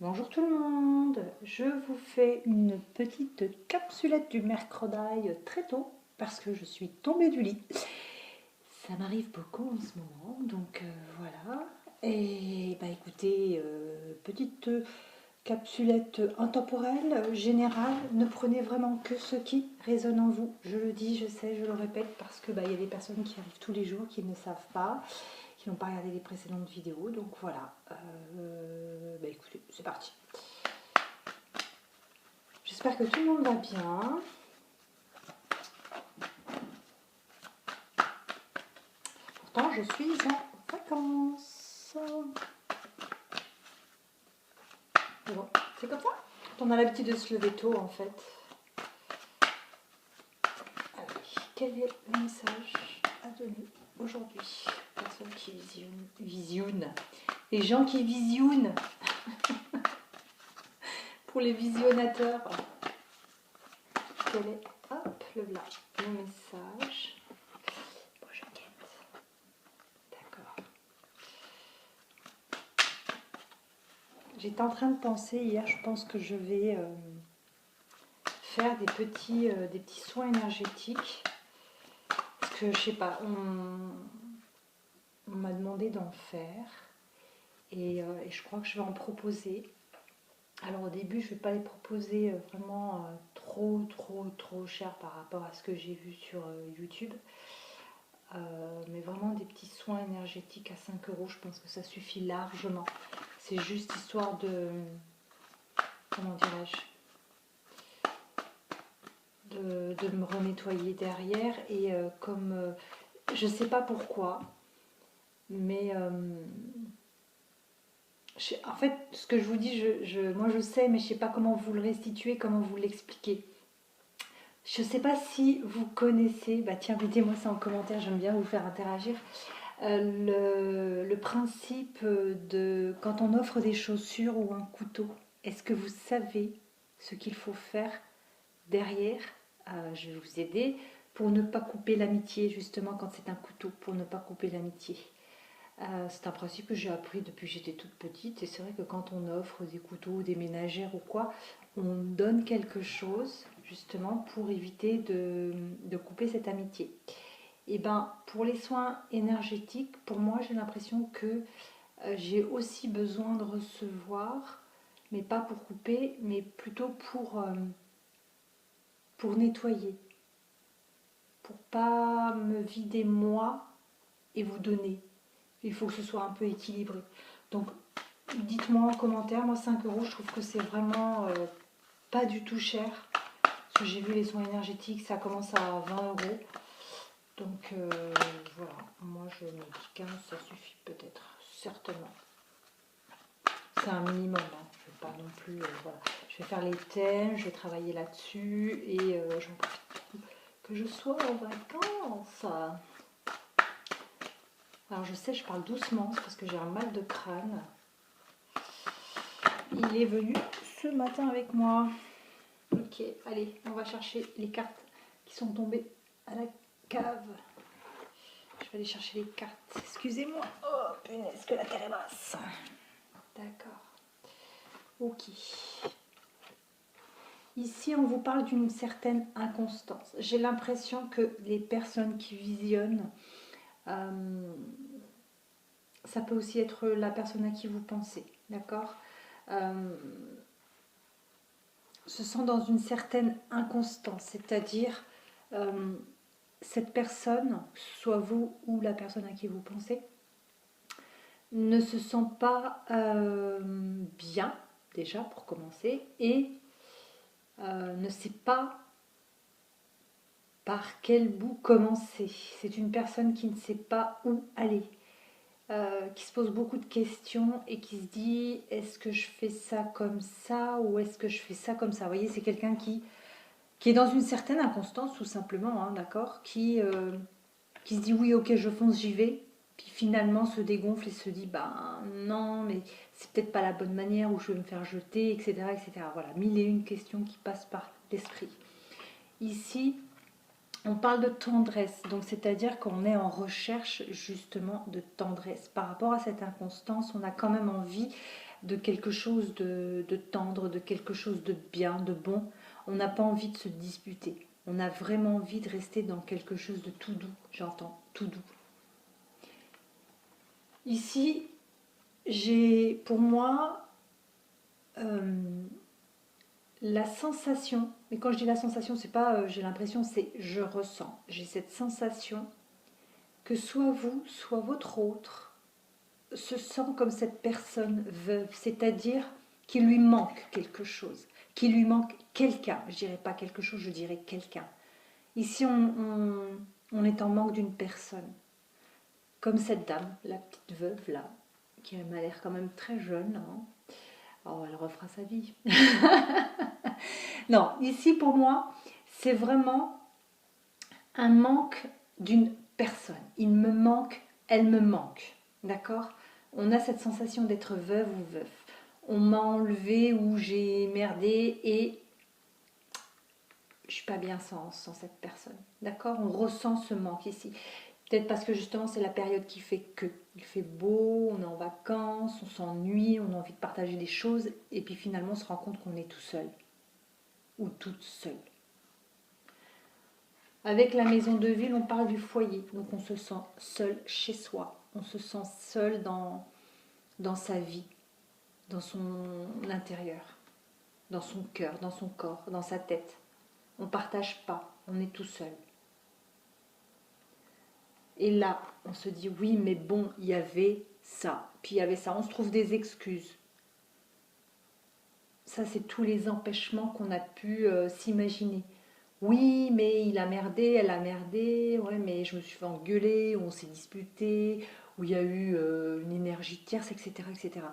Bonjour tout le monde, je vous fais une petite capsulette du mercredi très tôt parce que je suis tombée du lit. Ça m'arrive beaucoup en ce moment, donc voilà. Et bah écoutez, petite capsulette intemporelle, générale, ne prenez vraiment que ce qui résonne en vous. Je le dis, je sais, je le répète parce que bah, y a des personnes qui arrivent tous les jours qui ne savent pas, qui n'ont pas regardé les précédentes vidéos, donc voilà. Bah écoutez, c'est parti. J'espère que tout le monde va bien. Pourtant, je suis en vacances. Mais bon, c'est comme ça. Quand on a l'habitude de se lever tôt, en fait. Alors, quel est le message à donner aujourd'hui? Personne qui visionne. Les gens qui visionnent. Pour les visionnateurs. Quel est, hop, le message. Bon, j'inquiète. D'accord. J'étais en train de penser hier, je pense que je vais faire des petits soins énergétiques. Parce que je sais pas, on m'a demandé d'en faire. Et je crois que je vais en proposer. Alors au début, je ne vais pas les proposer vraiment trop cher par rapport à ce que j'ai vu sur YouTube. Mais vraiment des petits soins énergétiques à 5 euros, je pense que ça suffit largement. C'est juste histoire de, comment dirais-je, de me renettoyer derrière. Et comme, je sais pas pourquoi, mais en fait, ce que je vous dis, moi je sais, mais je sais pas comment vous le restituer, comment vous l'expliquer. Je sais pas si vous connaissez, bah tiens, mettez-moi ça en commentaire, j'aime bien vous faire interagir. Le principe de quand on offre des chaussures ou un couteau, est-ce que vous savez ce qu'il faut faire derrière? Je vais vous aider pour ne pas couper l'amitié, justement quand c'est un couteau, pour ne pas couper l'amitié. C'est un principe que j'ai appris depuis que j'étais toute petite, et c'est vrai que quand on offre des couteaux, des ménagères ou quoi, on donne quelque chose justement pour éviter de couper cette amitié. Et ben pour les soins énergétiques, pour moi j'ai l'impression que j'ai aussi besoin de recevoir, mais pas pour couper, mais plutôt pour nettoyer, pour pas me vider moi et vous donner. Il faut que ce soit un peu équilibré. Donc, dites-moi en commentaire. Moi, 5 euros, je trouve que c'est vraiment pas du tout cher. Parce que j'ai vu les soins énergétiques, ça commence à 20 euros. Donc, voilà. Moi, je me dis 15, ça suffit peut-être. Certainement. C'est un minimum. Hein. Je vais pas non plus... voilà. Je vais faire les thèmes, je vais travailler là-dessus. Et j'en profite que je sois en vacances. Alors je sais, je parle doucement, parce que j'ai un mal de crâne. Il est venu ce matin avec moi. Ok, allez, on va chercher les cartes qui sont tombées à la cave. Je vais aller chercher les cartes. Excusez-moi. Oh, punaise, que la terre est basse. D'accord. Ok. Ici, on vous parle d'une certaine inconstance. J'ai l'impression que les personnes qui visionnent, ça peut aussi être la personne à qui vous pensez, d'accord, se sent dans une certaine inconstance, c'est-à-dire cette personne, soit vous ou la personne à qui vous pensez, ne se sent pas bien, déjà pour commencer, et ne sait pas par quel bout commencer. C'est une personne qui ne sait pas où aller. Qui se pose beaucoup de questions et qui se dit est-ce que je fais ça comme ça ou est-ce que je fais ça comme ça. Vous voyez, c'est quelqu'un qui est dans une certaine inconstance tout simplement, hein, d'accord, qui se dit oui, ok, je fonce, j'y vais, puis finalement se dégonfle et se dit ben non, mais c'est peut-être pas la bonne manière ou je vais me faire jeter, etc. etc. Voilà, mille et une questions qui passent par l'esprit. Ici, On parle de tendresse, donc c'est-à-dire qu'on est en recherche justement de tendresse. Par rapport à cette inconstance, on a quand même envie de quelque chose de tendre, de quelque chose de bien, de bon. On n'a pas envie de se disputer. On a vraiment envie de rester dans quelque chose de tout doux, j'entends, tout doux. Ici, j'ai pour moi la sensation, mais quand je dis la sensation, c'est pas j'ai l'impression, c'est je ressens. J'ai cette sensation que soit vous, soit votre autre se sent comme cette personne veuve, c'est-à-dire qu'il lui manque quelque chose, qu'il lui manque quelqu'un. Je dirais pas quelque chose, je dirais quelqu'un. Ici, on est en manque d'une personne. Comme cette dame, la petite veuve là, qui m'a l'air quand même très jeune. Hein. Oh, elle refera sa vie. Non, ici pour moi, c'est vraiment un manque d'une personne. Il me manque, elle me manque. D'accord? On a cette sensation d'être veuve ou veuf. On m'a enlevé ou j'ai merdé et je suis pas bien sans cette personne. D'accord? On ressent ce manque ici. Peut-être parce que justement c'est la période qui fait que. Il fait beau, on est en vacances, on s'ennuie, on a envie de partager des choses et puis finalement on se rend compte qu'on est tout seul ou toute seule. Avec la maison de ville, on parle du foyer, donc on se sent seul chez soi, on se sent seul dans sa vie, dans son intérieur, dans son cœur, dans son corps, dans sa tête. On ne partage pas, on est tout seul. Et là, on se dit oui, mais bon, il y avait ça, puis il y avait ça, on se trouve des excuses. Ça, c'est tous les empêchements qu'on a pu s'imaginer. Oui, mais il a merdé, elle a merdé, ouais, mais je me suis fait engueuler, on s'est disputé, où il y a eu une énergie tierce, etc., etc.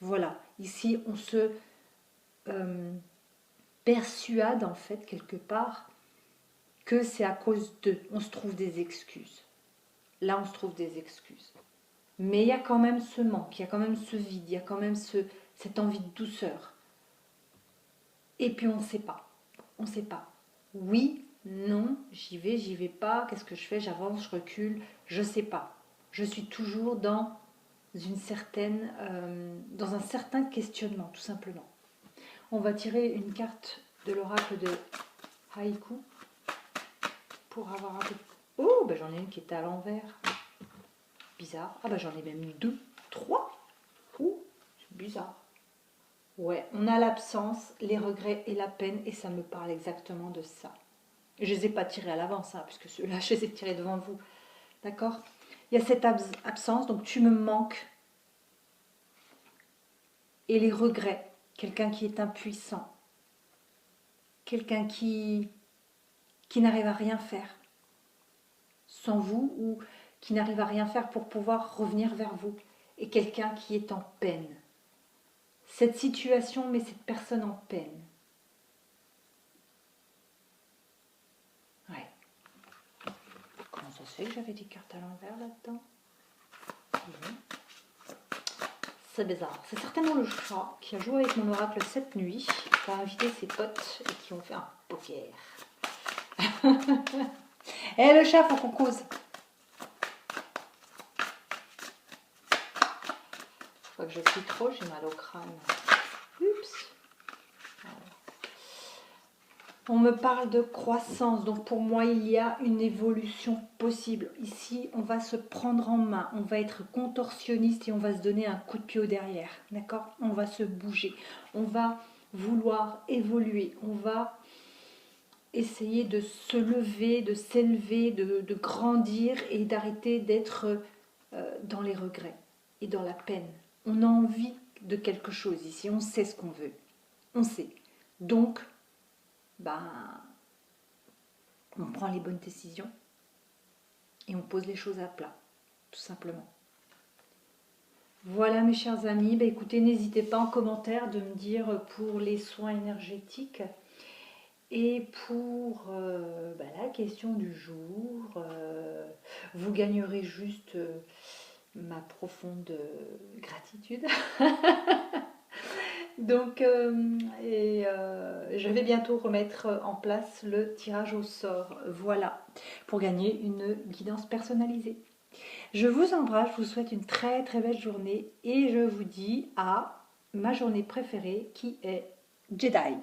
Voilà, ici, on se persuade, en fait, quelque part, que c'est à cause d'eux. On se trouve des excuses. Là, on se trouve des excuses. Mais il y a quand même ce manque, il y a quand même ce vide, il y a quand même cette envie de douceur. Et puis on ne sait pas. On ne sait pas. Oui, non, j'y vais pas, qu'est-ce que je fais, j'avance, je recule, je ne sais pas. Je suis toujours dans dans un certain questionnement, tout simplement. On va tirer une carte de l'oracle de Haïku pour avoir un peu... Oh, ben j'en ai une qui était à l'envers. Bizarre. Ah ben j'en ai même eu deux, trois. Oh, c'est bizarre. Ouais, on a l'absence, les regrets et la peine, et ça me parle exactement de ça. Je ne les ai pas tirés à l'avance, hein, puisque ceux-là, je les ai tirés devant vous. D'accord? Il y a cette absence, donc tu me manques. Et les regrets, quelqu'un qui est impuissant, quelqu'un qui n'arrive à rien faire sans vous, ou qui n'arrive à rien faire pour pouvoir revenir vers vous, et quelqu'un qui est en peine. Cette situation met cette personne en peine. Ouais. Comment ça se fait que j'avais des cartes à l'envers là-dedans? C'est bizarre. C'est certainement le chat qui a joué avec mon oracle cette nuit, qui a invité ses potes et qui ont fait un poker. Eh le chat, faut qu'on cause. Faut que je plie trop, j'ai mal au crâne. Oups. On me parle de croissance, donc pour moi il y a une évolution possible. Ici on va se prendre en main, on va être contorsionniste et on va se donner un coup de pied au derrière, d'accord? On va se bouger, on va vouloir évoluer, on va essayer de se lever, de s'élever, de grandir et d'arrêter d'être dans les regrets et dans la peine. On a envie de quelque chose ici, on sait ce qu'on veut, on sait. Donc, ben, on prend les bonnes décisions et on pose les choses à plat, tout simplement. Voilà mes chers amis, ben écoutez, n'hésitez pas en commentaire de me dire pour les soins énergétiques et pour la question du jour, vous gagnerez juste ma profonde gratitude. Donc, je vais bientôt remettre en place le tirage au sort. Voilà, pour gagner une guidance personnalisée. Je vous embrasse, je vous souhaite une très très belle journée et je vous dis à ma journée préférée qui est Jedi.